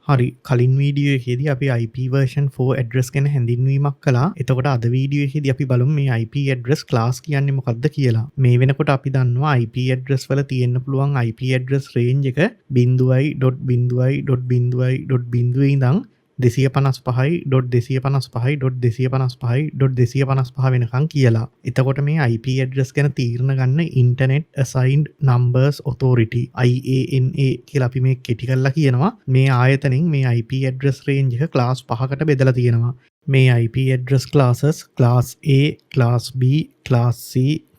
හරි කලින් වීඩියෝ එකේදී අපි IP version 4 address ගැන හැඳින්වීමක් කළා. එතකොට අද වීඩියෝ එකේදී අපි බලමු මේ IP address class කියන්නේ මොකක්ද කියලා. මේ වෙනකොට අපි දන්නවා IP address වල තියෙන්න පුළුවන් IP address range එක 0.0.0.0 ඉඳන් 255.255.255.255 වෙනකන් කියලා. එතකොට මේ IP address ගැන තීරණ ගන්න Internet Assigned Numbers Authority IANA කියලා අපි මේ කෙටි කරලා කියනවා. මේ ආයතනෙන් මේ IP address range එක class 5කට බෙදලා තියෙනවා. මේ IP address classes class A, class B, class C,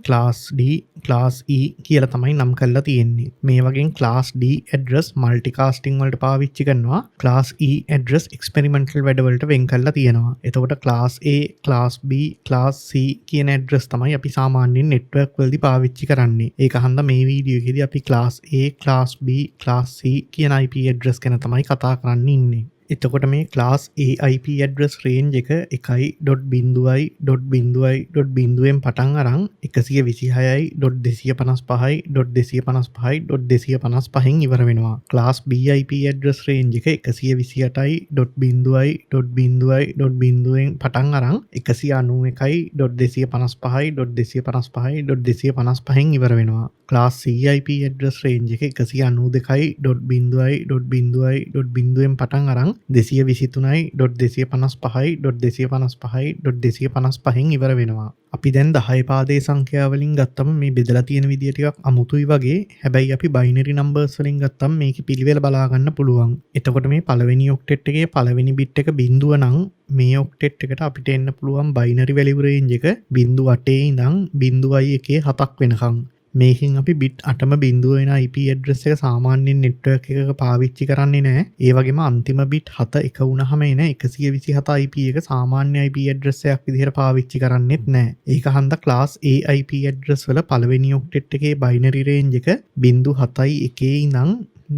class D, class E කියලා තමයි නම් කරලා තියෙන්නේ. මේ වගේ class D address multicasting වලට පාවිච්චි කරනවා. class E address experimental වැඩ වලට වෙන් කරලා තියෙනවා. එතකොට class A, class B, class C කියන address තමයි අපි සාමාන්‍යයෙන් network වලදී පාවිච්චි කරන්නේ. ඒක හන්ද මේ වීඩියෝ එකේදී අපි class A, class B, class C කියන IP address ගැන තමයි කතා කරන්න ඉන්නේ. එතකොට මේ class A IP address range එක 1.0.0.0ෙන් පටන් අරන් 126.255.255.255න් ඉවර වෙනවා. class B IP address range එක 128.0.0.0ෙන් පටන් අරන් 191.255.255.255න් ඉවර වෙනවා. class C IP address range එක 192.0.0.0ෙන් පටන් අරන් 223.255.255.255න් ඉවර වෙනවා. අපි දැන් 10 පාදේ සංඛ්‍යා වලින් ගත්තම මේ බෙදලා තියෙන විදිය ටිකක් අමුතුයි වගේ. හැබැයි අපි binary numbers වලින් ගත්තම මේකේ පිළිවෙල බලා ගන්න පුළුවන්. එතකොට මේ පළවෙනි octet එකේ පළවෙනි bit එක 0 නම් මේ octet එකට අපිට එන්න පුළුවන් binary value range එක 0.8 ඉඳන් 0.1 වෙනකම්. මේකින් අපි bit 8ම බිඳුව වෙන IP address එක සාමාන්‍යයෙන් network එකක පාවිච්චි කරන්නේ නැහැ. ඒ වගේම අන්තිම bit 7 එක වුණාම එන 127 IP එක සාමාන්‍ය IP address එකක් විදිහට පාවිච්චි කරන්නේත් නැහැ. ඒක හන්ද class A IP address වල පළවෙනි octet එකේ binary range එක 0.7.1 ඉඳන්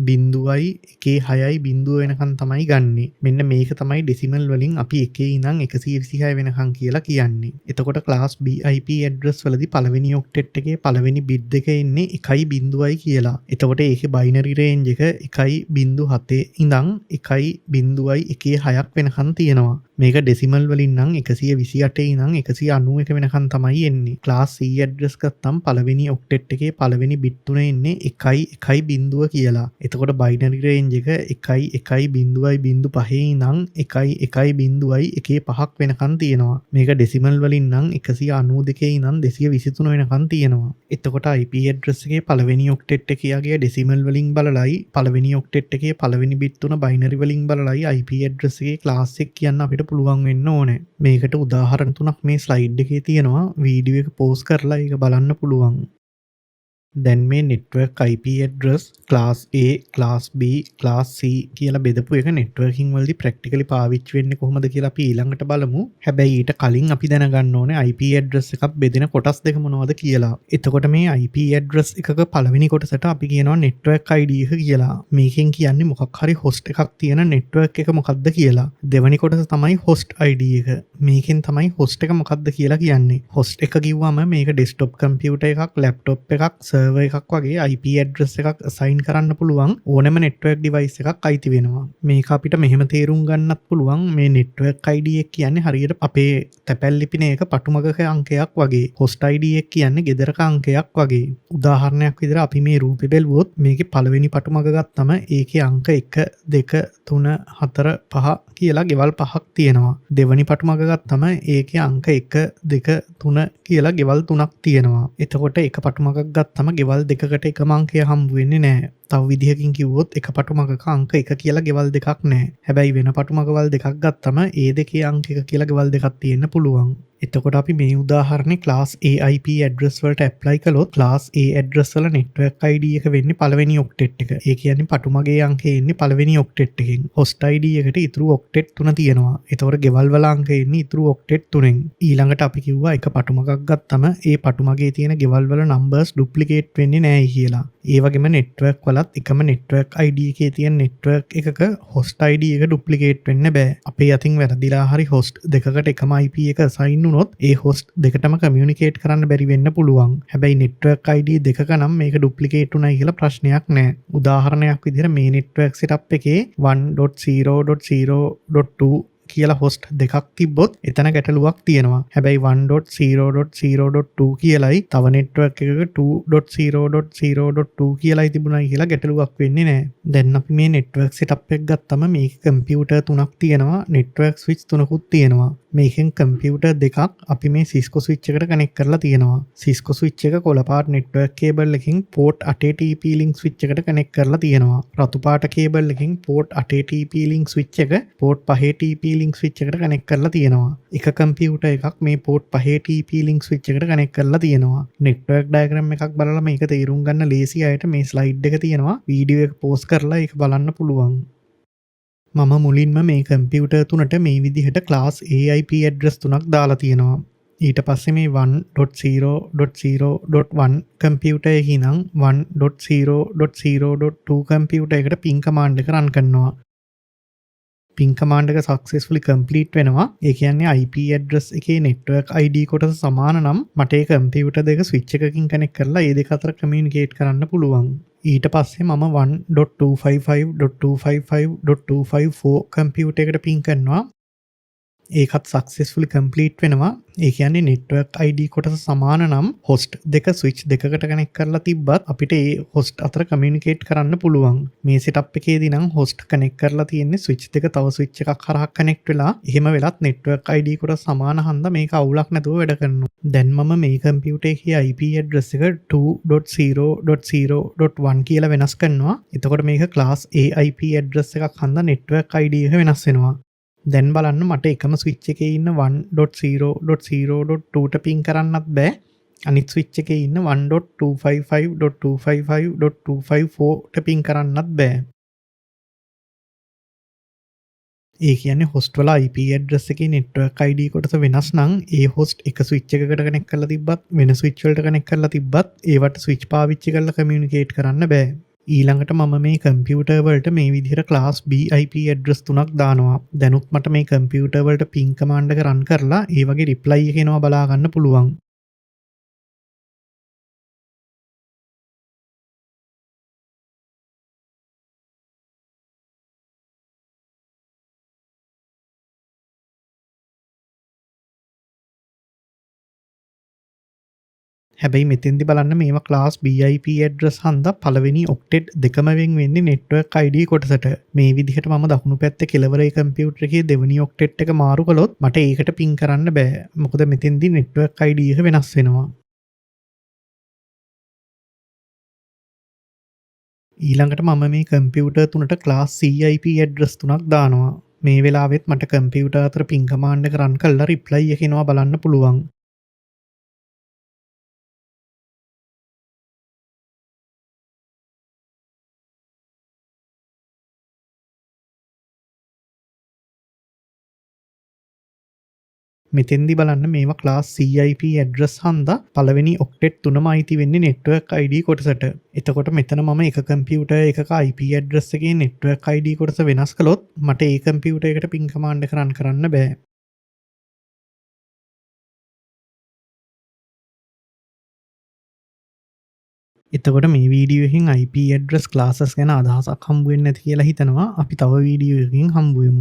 0.160 වෙනකන් තමයි ගන්නෙ. මෙන්න මේක තමයි decimal වලින් අපි 1 ඉඳන් 126 වෙනකන් කියලා කියන්නේ. එතකොට class B IP address වලදී පළවෙනි octet එකේ පළවෙනි bit දෙක එන්නේ 1.0 කියලා. එතකොට ඒකේ binary range එක 1.7 ඉඳන් 1.16ක් වෙනකන් තියෙනවා. මේක decimal වලින් නම් 128 ඉඳන් 191 වෙනකන් තමයි එන්නේ. class C address ගත්තම් පළවෙනි octet එකේ පළවෙනි bit තුන එන්නේ 1.1 කියලා. එතකොට binary range එක 1.1.05 ඉඳන් 1.1.15ක් වෙනකන් තියෙනවා. මේක decimal වලින් නම් 192 ඉඳන් 223 වෙනකන් තියෙනවා. එතකොට IP address එකේ පළවෙනි octet එකේ decimal වලින් බලලයි පළවෙනි octet එකේ පළවෙනි bit තුන binary වලින් බලලයි IP address එකේ class එක කියන්න අපිට පුළුවන් වෙන්න ඕනේ. මේකට උදාහරණ තුනක් මේ slide එකේ තියෙනවා. වීඩියෝ එක pause කරලා ඒක බලන්න පුළුවන්. දැන් මේ network IP address class A, class B, class C කියලා බෙදපු එක networking වලදී practically පාවිච්චි වෙන්නේ කොහොමද කියලා අපි ඊළඟට බලමු. හැබැයි ඊට කලින් අපි දැනගන්න ඕනේ IP address එකක් බෙදෙන කොටස් දෙක මොනවද කියලා. එතකොට මේ IP address එකක පළවෙනි කොටසට අපි කියනවා network ID එක කියලා. මේකෙන් කියන්නේ මොකක් හරි host එකක් තියෙන network එක මොකක්ද කියලා. දෙවෙනි කොටස තමයි host ID එක. මේකෙන් තමයි host එක මොකක්ද කියලා කියන්නේ. host එක කිව්වම මේක desktop computer එකක්, laptop එකක්, server එකක් වගේ IP address එකක් assign කරන්න පුළුවන් ඕනෑම network device එකක් අයිති වෙනවා. මේක අපිට මෙහෙම තේරුම් ගන්නත් පුළුවන්. මේ network ID එක කියන්නේ හරියට අපේ තැපැල් ලිපින එක පටුමගක අංකයක් වගේ. host ID එක කියන්නේ ගෙදරක අංකයක් වගේ. උදාහරණයක් විදිහට අපි මේ රූපේ බැලුවොත් මේකේ පළවෙනි පටුමග ගත්තම ඒකේ අංක 1 2 3 4 5 කියලා ගෙවල් 5ක් තියෙනවා. දෙවෙනි පටුමග ගත්තම ඒකේ අංක 1 2 3 කියලා ගෙවල් 3ක් තියෙනවා. එතකොට එක පටුමගක් ගත්තම ගෙවල් දෙකකට එකම අංකය හම්බ වෙන්නේ නැහැ. තව විදිහකින් කිව්වොත් එක පටුමගක අංක 1 කියලා ගෙවල් දෙකක් නැහැ. හැබැයි වෙන පටුමගවල් දෙකක් ගත්තම ඒ දෙකේ අංක 1 කියලා ගෙවල් දෙකක් තියෙන්න පුළුවන්. එතකොට අපි මේ උදාහරණේ class A IP address වලට apply කළොත් class A address වල network ID එක වෙන්නේ පළවෙනි octet එක. ඒ කියන්නේ පටුමගේ අංකය එන්නේ පළවෙනි octet එකෙන්. host ID එකට ඉතුරු octet 3 තියෙනවා. එතකොට ගෙවල් වල අංක එන්නේ ඉතුරු octet 3ෙන්. ඊළඟට අපි කිව්වා එක පටුමගක් ගත්තම ඒ පටුමගේ තියෙන ගෙවල් වල numbers duplicate වෙන්නේ නැහැ කියලා. ඒ වගේම නෙට්වර්ක් වලත් එකම නෙට්වර්ක් ID එකේ තියෙන නෙට්වර්ක් එකක හොස්ට් ID එක ඩුප්ලිකේට් වෙන්න බෑ. අපේ අතින් වැරදිලා හරි හොස්ට් දෙකකට එකම IP එක අසයින් වුණොත් ඒ හොස්ට් දෙකටම කමියුනිකේට් කරන්න බැරි වෙන්න පුළුවන්. හැබැයි නෙට්වර්ක් ID දෙකක නම් මේක ඩුප්ලිකේට් උනායි කියලා ප්‍රශ්නයක් නෑ. උදාහරණයක් විදිහට මේ නෙට්වර්ක් සෙටප් එකේ 1.0.0.2 කියලා හොස්ට් දෙකක් තිබ්බොත් එතන ගැටලුවක් තියෙනවා. හැබැයි 1.0.0.2 කියලයි තව නෙට්වර්ක් එකක 2.0.0.2 කියලයි තිබුණයි කියලා ගැටලුවක් වෙන්නේ නැහැ. දැන් අපි මේ නෙට්වර්ක් සෙටප් එක ගත්තම මේක කම්පියුටර් තුනක් තියෙනවා. නෙට්වර්ක් ස්විච් තුනකුත් තියෙනවා. මේකෙන් කම්පියුටර් දෙකක් අපි මේ Cisco switch එකට කනෙක්ට් කරලා තියෙනවා. Cisco switch එක කොළ පාට නෙට්වර්ක් කේබල් එකකින් port 8 TP link switch එකට කනෙක්ට් කරලා තියෙනවා. රතු පාට කේබල් එකකින් port 8 TP link switch එක port 5 TP link switch එකට කනෙක්ට් කරලා තියෙනවා. එක කම්පියුටර් එකක් මේ port 5 TP link switch එකට කනෙක්ට් කරලා තියෙනවා. නෙට්වර්ක් ඩයග්‍රෑම් එකක් බලලා මේක තේරුම් ගන්න ලේසි අයට මේ ස්ලයිඩ් එක තියෙනවා. වීඩියෝ එක පෝස් කරලා ඒක බලන්න පුළුවන්. මම මුලින්ම මේ කම්පියුටර් තුනට මේ විදිහට ක්ලාස් AIP ඇඩ්‍රස් තුනක් දාලා තියෙනවා. ඊට පස්සේ මේ 1.0.0.1 කම්පියුටර් එකේ නම් 1.0.0.2 කම්පියුටර් එකට පින් කමාන්ඩ් එක රන් කරනවා. පින් කමාන්ඩ් එක සක්සස්ෆුලි කම්ප්ලීට් වෙනවා. ඒ කියන්නේ IP ඇඩ්‍රස් එකේ නෙට්වර්ක් ID කොටස සමාන නම් මට ඒ කම්පියුටර් දෙක ස්විච් එකකින් කනෙක්ට් කරලා ඒ දෙක අතර කමියුනිකේට් කරන්න පුළුවන්. ඊට පස්සේ මම 1.255.255.254 කම්පියුටර් එකට පින් කරනවා. ඒකත් සක්සස්ෆුලි කම්ප්ලීට් වෙනවා. ඒ කියන්නේ නෙට්වර්ක් ID කොටස සමාන නම් හොස්ට් දෙක ස්විච් දෙකකට කනෙක්ට් කරලා තිබ්බත් අපිට ඒ හොස්ට් අතර කමියුනිකේට් කරන්න පුළුවන්. මේ සෙටප් එකේදී නම් හොස්ට් කනෙක්ට් කරලා තියෙන්නේ ස්විච් දෙක තව ස්විච් එකක් හරහා කනෙක්ට් වෙලා එහෙම වෙලත් නෙට්වර්ක් ID කොටස සමාන හන්දා මේක අවුලක් නැතුව වැඩ කරනවා. දැන් මම මේ කම්පියුටර් එකේ IP ඇඩ්‍රස් එක 2.0.0.1 කියලා වෙනස් කරනවා. එතකොට මේක ක්ලාස් AIP ඇඩ්‍රස් එකක් හන්දා නෙට්වර්ක් ID එක වෙනස් වෙනවා. දැන් බලන්න මට එකම ස්විච් එකේ ඉන්න 1.0.0.2ට පින් කරන්නත් බෑ. අනිත් ස්විච් එකේ ඉන්න 1.255.255.254ට පින් කරන්නත් බෑ. ඒ කියන්නේ හොස්ට් වල IP ඇඩ්‍රස් එකේ නෙට්වර්ක් ID කොටස වෙනස් නම් ඒ හොස්ට් එක ස්විච් එකකට කනෙක්ට් කරලා තිබ්බත් වෙන ස්විච් වලට කනෙක්ට් කරලා තිබ්බත් ඒවට ස්විච් පාවිච්චි කරලා කමියුනිකේට් කරන්න බෑ. ඊළඟට මම මේ කම්පියුටර් වලට මේ විදිහට ක්ලාස් B IP ඇඩ්‍රස් තුනක් දානවා. දැනුත් මට මේ කම්පියුටර් වලට පින් කමාන්ඩ් එක රන් කරලා ඒ වගේ රිප්ලයි එක එනවා බලා ගන්න පුළුවන්. හැබැයි මෙතෙන්දි බලන්න මේවා ක්ලාස් BIP ඇඩ්‍රස් හන්දා පළවෙනි ඔක්ටෙට් දෙකම වෙන්නේ නෙට්වර්ක් ID කොටසට. මේ විදිහට මම දකුණු පැත්තේ කෙළවරේ කම්පියුටර් එකේ දෙවෙනි ඔක්ටෙට් එක මාරු කළොත් මට ඒකට පින් කරන්න බෑ. මොකද මෙතෙන්දි නෙට්වර්ක් ID එක වෙනස් වෙනවා. ඊළඟට මම මේ කම්පියුටර් තුනට ක්ලාස් CIP ඇඩ්‍රස් තුනක් දානවා. මේ වෙලාවෙත් මට කම්පියුටර් අතර පින් කමාන්ඩ් එක රන් කරලා රිප්ලයි එක එනවා බලන්න පුළුවන්. මෙතෙන්දි බලන්න මේවා ක්ලාස් CIP ඇඩ්‍රස් හන්දා පළවෙනි ඔක්ටෙට් තුනම අයිති වෙන්නේ නෙට්වර්ක් ID කොටසට. එතකොට මෙතන මම එක කම්පියුටර් එකක IP ඇඩ්‍රස් එකේ නෙට්වර්ක් ID කොටස වෙනස් කළොත් මට ඒ කම්පියුටර් එකට පින් කමාන්ඩ් එක රන් කරන්න බෑ. එතකොට මේ වීඩියෝ එකෙන් IP ඇඩ්‍රස් ක්ලාසස් ගැන අදහසක් හම්බ වෙන්නේ නැති කියලා හිතනවා. අපි තව වීඩියෝ එකකින් හම්බ වෙමු.